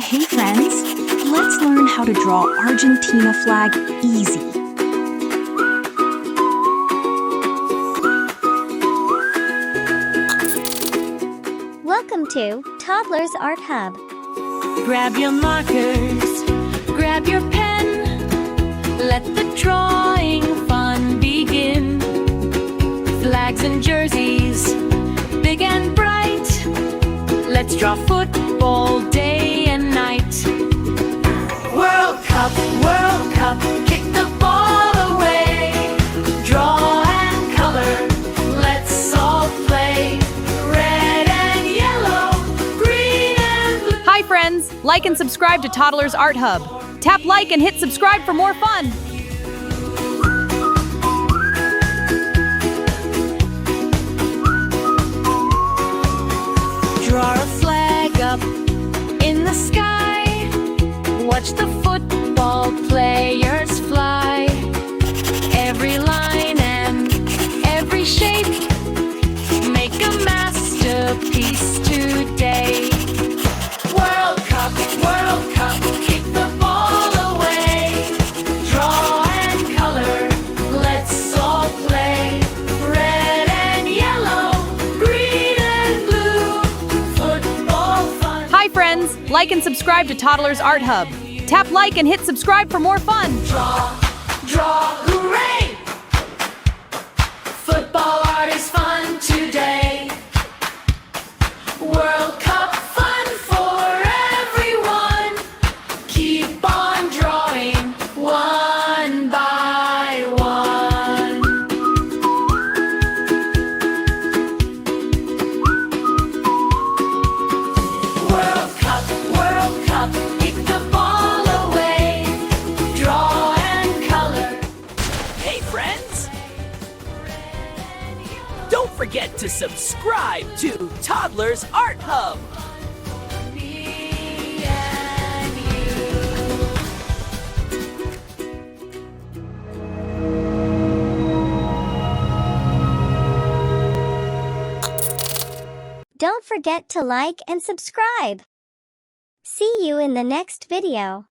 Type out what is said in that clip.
Hey friends, let's learn how to draw Argentina flag easy. Welcome to Toddlers Art Hub. Grab your markers, grab your pen, let the drawing fun begin. Flags and jerseys, big and bright, let's draw football day and night. World Cup, kick the ball away. Draw and color, let's all play. Red and yellow, green and blue. Hi friends, like and subscribe to Toddlers Art Hub. Tap like and hit subscribe for more fun. Draw a flag up in the sky. Watch the football players fly. Every line and every shape, make a masterpiece today. World Cup, kick the ball away. Draw and color, let's all play. Red and yellow, green and blue, football fun. Hi friends, like and subscribe to Toddlers Art Hub. Tap like and hit subscribe for more fun. Draw, hooray! Football art is fun today. World Cup fun for everyone. Keep on drawing one by one. World Cup, kick the ball away. Draw and color. Hey friends! Don't forget to subscribe to Toddlers Art Hub. Me and you. Don't forget to like and subscribe. See you in the next video.